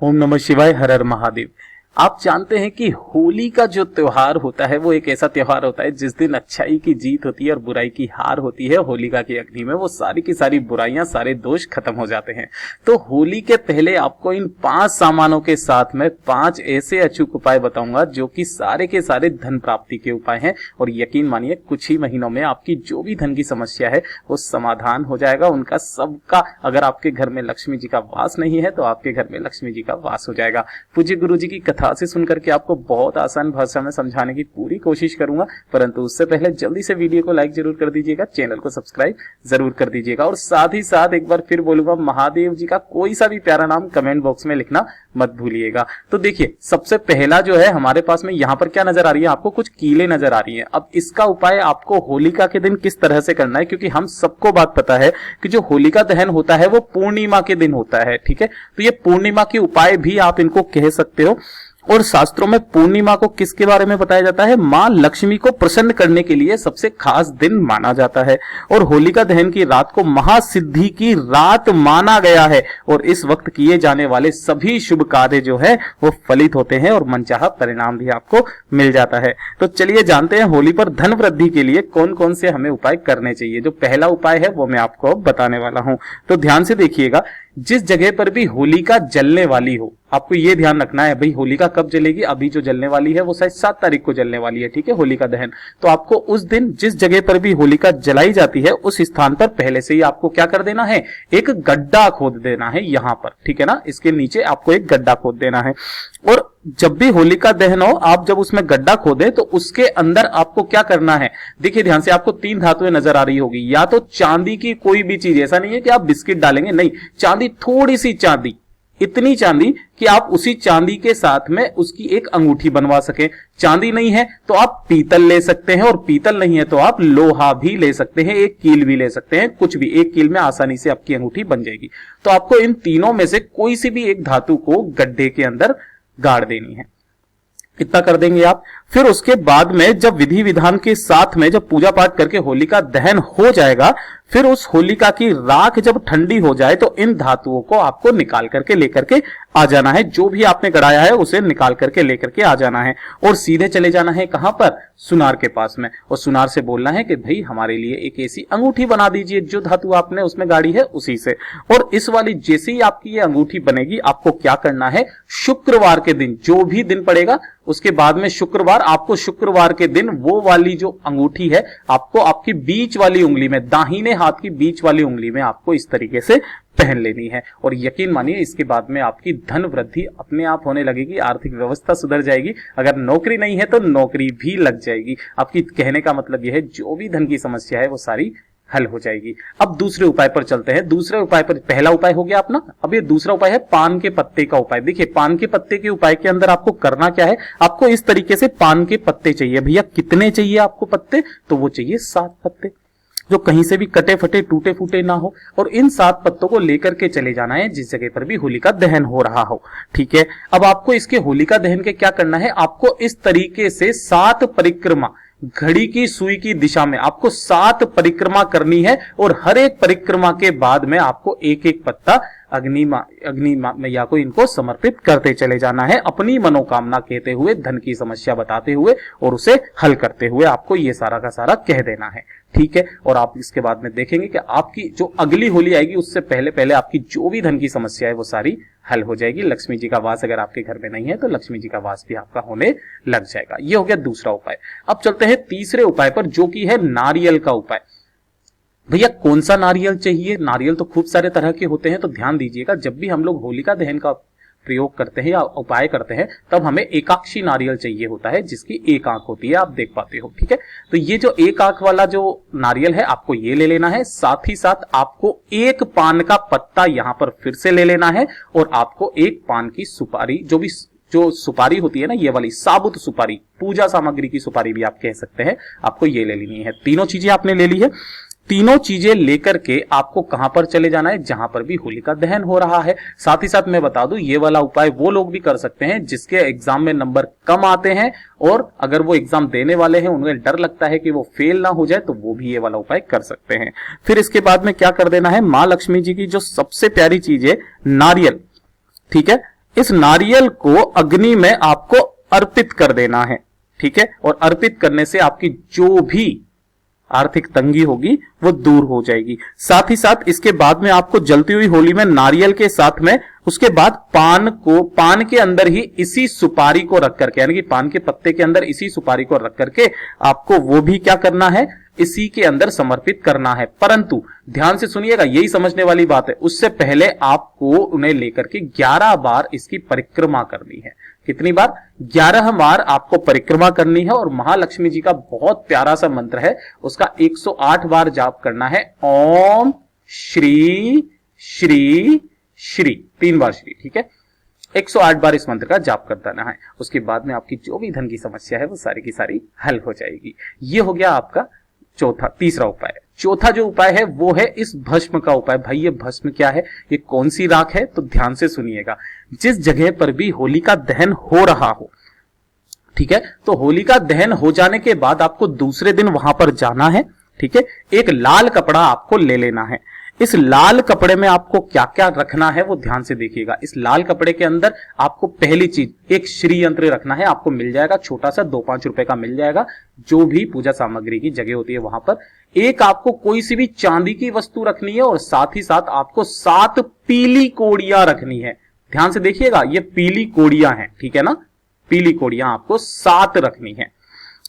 ओम नमः शिवाय। हर हर महादेव। आप जानते हैं कि होली का जो त्योहार होता है वो एक ऐसा त्योहार होता है जिस दिन अच्छाई की जीत होती है और बुराई की हार होती है। होलिका की अग्नि में वो सारी की सारी बुराइयां, सारे दोष खत्म हो जाते हैं। तो होली के पहले आपको इन 5 सामानों के साथ में 5 ऐसे अचूक उपाय बताऊंगा जो कि सारे के सारे धन प्राप्ति के उपाय हैं। और यकीन मानिए कुछ ही महीनों में आपकी जो भी धन की समस्या है वो समाधान हो जाएगा। उनका सबका, अगर आपके घर में लक्ष्मी जी का वास नहीं है तो आपके घर में लक्ष्मी जी का वास हो जाएगा। पूज्य गुरु जी की कथा से सुनकर के आपको बहुत आसान भाषा में समझाने की पूरी कोशिश करूंगा, परंतु उससे पहले जल्दी से वीडियो को लाइक जरूर कर दीजिएगा, चैनल को सब्सक्राइब जरूर कर दीजिएगा और साथ ही साथ एक बार फिर बोलूंगा, महादेव जी का कोई सा भी प्यारा नाम कमेंट बॉक्स में लिखना मत भूलिएगा। तो देखिए, सबसे पहला जो है हमारे पास में यहाँ पर क्या नजर आ रही है, आपको कुछ कीले नजर आ रही है। अब इसका उपाय आपको होलिका के दिन किस तरह से करना है, क्योंकि हम सबको बात पता है कि जो होलिका दहन होता है वो पूर्णिमा के दिन होता है। ठीक है, तो ये पूर्णिमा के उपाय भी आप इनको कह सकते हो। और शास्त्रों में पूर्णिमा को किसके बारे में बताया जाता है, मां लक्ष्मी को प्रसन्न करने के लिए सबसे खास दिन माना जाता है। और होलिका दहन की रात को महासिद्धि की रात माना गया है और इस वक्त किए जाने वाले सभी शुभ कार्य जो है वो फलित होते हैं और मनचाहा परिणाम भी आपको मिल जाता है। तो चलिए जानते हैं होली पर धन वृद्धि के लिए कौन कौन से हमें उपाय करने चाहिए। जो पहला उपाय है वो मैं आपको बताने वाला हूं, तो ध्यान से देखिएगा। जिस जगह पर भी होलिका जलने वाली हो, आपको ये ध्यान रखना है भाई होलिका कब जलेगी। अभी जो जलने वाली है वो शायद 7 तारीख को जलने वाली है। ठीक है, होलिका दहन। तो आपको उस दिन जिस जगह पर भी होलिका जलाई जाती है उस स्थान पर पहले से ही आपको क्या कर देना है, एक गड्ढा खोद देना है यहां पर। ठीक है ना, इसके नीचे आपको एक गड्ढा खोद देना है। और जब भी होलिका दहन हो, आप जब उसमें गड्ढा खोदे तो उसके अंदर आपको क्या करना है, देखिए ध्यान से, आपको 3 धातुएं नजर आ रही होगी। या तो चांदी की कोई भी चीज, ऐसा नहीं है कि आप बिस्किट डालेंगे, नहीं, चांदी, थोड़ी सी चांदी, इतनी चांदी कि आप उसी चांदी के साथ में उसकी एक अंगूठी बनवा सकें। चांदी नहीं है तो आप पीतल ले सकते हैं, और पीतल नहीं है तो आप लोहा भी ले सकते हैं, एक कील भी ले सकते हैं, कुछ भी, एक कील में आसानी से आपकी अंगूठी बन जाएगी। तो आपको इन तीनों में से कोई सी भी एक धातु को गड्ढे के अंदर गाड़ देनी है। इतना कर देंगे आप। फिर उसके बाद में जब विधि विधान के साथ में जब पूजा पाठ करके होलिका दहन हो जाएगा, फिर उस होलिका की राख जब ठंडी हो जाए तो इन धातुओं को आपको निकाल करके लेकर के आ जाना है। जो भी आपने गड़ाया है उसे निकाल करके लेकर के आ जाना है और सीधे चले जाना है कहां पर, सुनार के पास में। और सुनार से बोलना है कि भाई हमारे लिए एक ऐसी अंगूठी बना दीजिए जो धातु आपने उसमें गाड़ी है उसी से। और इस वाली जैसे ही आपकी ये अंगूठी बनेगी, आपको क्या करना है, शुक्रवार के दिन, जो भी दिन पड़ेगा उसके बाद में शुक्रवार, आपको शुक्रवार के दिन वो वाली जो अंगूठी है आपको आपकी बीच वाली उंगली में, दाहिने हाथ की बीच वाली उंगली में आपको इस तरीके से पहन लेनी है। और यकीन मानिए इसके बाद में आपकी धन वृद्धि अपने आप होने लगेगी, आर्थिक व्यवस्था सुधर जाएगी। अगर नौकरी नहीं है तो नौकरी भी लग जाएगी आपकी। कहने का मतलब यह है जो भी धन की समस्या है वो सारी हल हो जाएगी। अब दूसरे उपाय पर चलते हैं। दूसरे उपाय पर, पहला उपाय हो गया अपना, अब ये दूसरा उपाय है पान के पत्ते का उपाय। देखिए, पान के पत्ते के उपाय के अंदर आपको करना क्या है, आपको इस तरीके से पान के पत्ते चाहिए। भैया कितने चाहिए आपको पत्ते, तो वो चाहिए 7 पत्ते, जो कहीं से भी कटे फटे टूटे फूटे ना हो। और इन 7 पत्तों को लेकर के चले जाना है जिस जगह पर भी होलिका दहन हो रहा हो। ठीक है, अब आपको इसके होलिका दहन के क्या करना है, आपको इस तरीके से 7 परिक्रमा, घड़ी की सुई की दिशा में आपको 7 परिक्रमा करनी है। और हर एक परिक्रमा के बाद में आपको एक एक पत्ता अग्नि मैया को इनको समर्पित करते चले जाना है, अपनी मनोकामना कहते हुए, धन की समस्या बताते हुए और उसे हल करते हुए आपको ये सारा का सारा कह देना है। ठीक है, और आप इसके बाद में देखेंगे कि आपकी जो अगली होली आएगी उससे पहले पहले आपकी जो भी धन की समस्या है वो सारी हल हो जाएगी। लक्ष्मी जी का वास अगर आपके घर में नहीं है तो लक्ष्मी जी का वास भी आपका होने लग जाएगा। ये हो गया दूसरा उपाय। अब चलते हैं तीसरे उपाय पर, जो कि है नारियल का उपाय। भैया कौन सा नारियल चाहिए, नारियल तो खूब सारे तरह के होते हैं। तो ध्यान दीजिएगा, जब भी हम लोग होलिका दहन का प्रयोग करते हैं या उपाय करते हैं तब हमें एकाक्षी नारियल चाहिए होता है, जिसकी एक आंख होती है, आप देख पाते हो। ठीक है, तो ये जो एक आंख वाला जो नारियल है आपको ये ले लेना है। साथ ही साथ आपको एक पान का पत्ता यहां पर फिर से ले लेना है और आपको एक पान की सुपारी, जो सुपारी होती है ना, ये वाली साबुत सुपारी, पूजा सामग्री की सुपारी भी आप कह सकते हैं, आपको ये ले लेनी है। तीनों चीजें आपने ले ली है। तीनों चीजें लेकर के आपको कहां पर चले जाना है, जहां पर भी होलिका दहन हो रहा है। साथ ही साथ मैं बता दूं, ये वाला उपाय वो लोग भी कर सकते हैं जिसके एग्जाम में नंबर कम आते हैं और अगर वो एग्जाम देने वाले हैं, उन्हें डर लगता है कि वो फेल ना हो जाए, तो वो भी ये वाला उपाय कर सकते हैं। फिर इसके बाद में क्या कर देना है, मां लक्ष्मी जी की जो सबसे प्यारी चीज है नारियल, ठीक है, इस नारियल को अग्नि में आपको अर्पित कर देना है, ठीक है। और अर्पित करने से आपकी जो भी आर्थिक तंगी होगी वो दूर हो जाएगी। साथ ही साथ इसके बाद में आपको जलती हुई होली में नारियल के साथ में उसके बाद पान के अंदर ही इसी सुपारी को रख करके, यानी कि पान के पत्ते के अंदर इसी सुपारी को रख करके आपको वो भी क्या करना है, इसी के अंदर समर्पित करना है। परंतु ध्यान से सुनिएगा, यही समझने वाली बात है, उससे पहले आपको उन्हें लेकर के 11 बार इसकी परिक्रमा करनी है। कितनी बार? 11 बार आपको परिक्रमा करनी है। और महालक्ष्मी जी का बहुत प्यारा सा मंत्र है, उसका 108 बार जाप करना है। ओम श्री श्री श्री, 3 बार श्री, ठीक है। 108 बार इस मंत्र का जाप कर देना है। उसके बाद में आपकी जो भी धन की समस्या है वो सारी की सारी हल हो जाएगी। ये हो गया आपका तीसरा उपाय। चौथा जो उपाय है वो है इस भस्म का उपाय। भाई ये भस्म क्या है, ये कौन सी राख है, तो ध्यान से सुनिएगा। जिस जगह पर भी होली का दहन हो रहा हो, ठीक है, तो होली का दहन हो जाने के बाद आपको दूसरे दिन वहां पर जाना है, ठीक है। एक लाल कपड़ा आपको ले लेना है। इस लाल कपड़े में आपको क्या क्या रखना है वो ध्यान से देखिएगा। इस लाल कपड़े के अंदर आपको पहली चीज एक श्री यंत्र रखना है। आपको मिल जाएगा, छोटा सा 2-5 रुपए का मिल जाएगा, जो भी पूजा सामग्री की जगह होती है वहां पर। एक आपको कोई सी भी चांदी की वस्तु रखनी है और साथ ही साथ आपको 7 पीली कोड़ियां रखनी है। ध्यान से देखिएगा, ये पीली कोड़ियां हैं, ठीक है ना। पीली कोड़ियां आपको 7 रखनी है।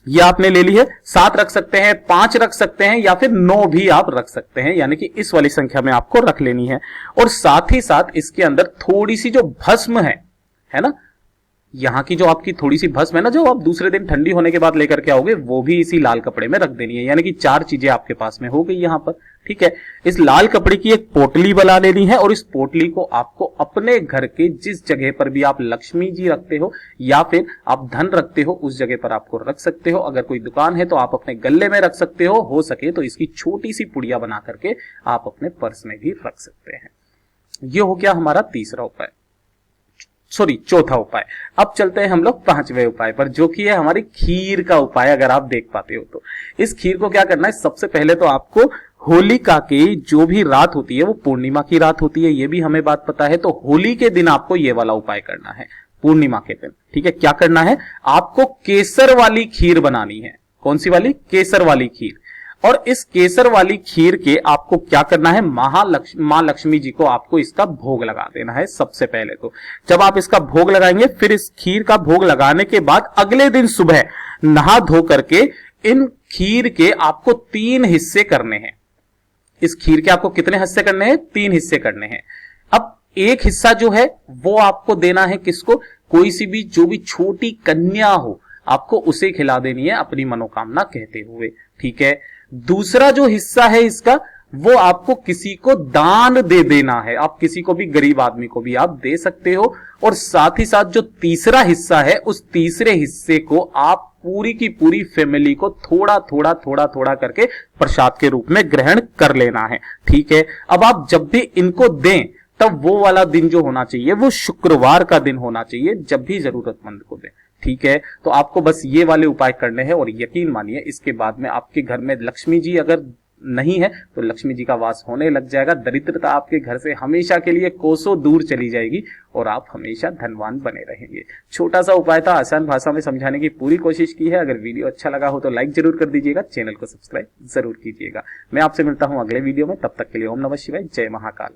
ये आपने ले ली है, 7 रख सकते हैं, 5 रख सकते हैं, या फिर 9 भी आप रख सकते हैं, यानी कि इस वाली संख्या में आपको रख लेनी है। और साथ ही साथ इसके अंदर थोड़ी सी जो भस्म है ना, यहां की जो आपकी थोड़ी सी भस्म है ना, जो आप दूसरे दिन ठंडी होने के बाद लेकर के आओगे, वो भी इसी लाल कपड़े में रख देनी है। यानी कि 4 चीजें आपके पास में हो गई यहां पर, ठीक है। इस लाल कपड़े की एक पोटली बना लेनी है और इस पोटली को आपको अपने घर के जिस जगह पर भी आप लक्ष्मी जी रखते हो या फिर आप धन रखते हो उस जगह पर आपको रख सकते हो। अगर कोई दुकान है तो आप अपने गले में रख सकते हो सके तो इसकी छोटी सी पुड़िया बना करके आप अपने पर्स में भी रख सकते हैं। यह हो गया हमारा तीसरा उपाय, चौथा उपाय। अब चलते हैं हम लोग 5वें उपाय पर, जो कि है हमारी खीर का उपाय। अगर आप देख पाते हो तो इस खीर को क्या करना है, सबसे पहले तो आपको होलिका की जो भी रात होती है वो पूर्णिमा की रात होती है, ये भी हमें बात पता है। तो होली के दिन आपको ये वाला उपाय करना है, पूर्णिमा के दिन, ठीक है। क्या करना है, आपको केसर वाली खीर बनानी है। कौन सी वाली? केसर वाली खीर। और इस केसर वाली खीर के आपको क्या करना है, मां लक्ष्मी जी को आपको इसका भोग लगा देना है। सबसे पहले तो जब आप इसका भोग लगाएंगे, फिर इस खीर का भोग लगाने के बाद अगले दिन सुबह नहा धो करके इन खीर के आपको 3 हिस्से करने हैं। इस खीर के आपको कितने हिस्से करने हैं? 3 हिस्से करने हैं। अब एक हिस्सा जो है वो आपको देना है किसको? कोई सी भी जो भी छोटी कन्या हो, आपको उसे खिला देनी है अपनी मनोकामना कहते हुए, ठीक है। दूसरा जो हिस्सा है इसका, वो आपको किसी को दान दे देना है। आप किसी को भी, गरीब आदमी को भी आप दे सकते हो। और साथ ही साथ जो तीसरा हिस्सा है, उस तीसरे हिस्से को आप पूरी की पूरी फैमिली को थोड़ा थोड़ा करके प्रसाद के रूप में ग्रहण कर लेना है, ठीक है। अब आप जब भी इनको दें तब वो वाला दिन जो होना चाहिए वो शुक्रवार का दिन होना चाहिए, जब भी जरूरतमंद को दें, ठीक है। तो आपको बस ये वाले उपाय करने हैं और यकीन मानिए इसके बाद में आपके घर में लक्ष्मी जी अगर नहीं है तो लक्ष्मी जी का वास होने लग जाएगा। दरिद्रता आपके घर से हमेशा के लिए कोसों दूर चली जाएगी और आप हमेशा धनवान बने रहेंगे। छोटा सा उपाय था, आसान भाषा में समझाने की पूरी कोशिश की है। अगर वीडियो अच्छा लगा हो तो लाइक जरूर कर दीजिएगा, चैनल को सब्सक्राइब जरूर कीजिएगा। मैं आपसे मिलता हूं अगले वीडियो में, तब तक के लिए ओम नमः शिवाय, जय महाकाल।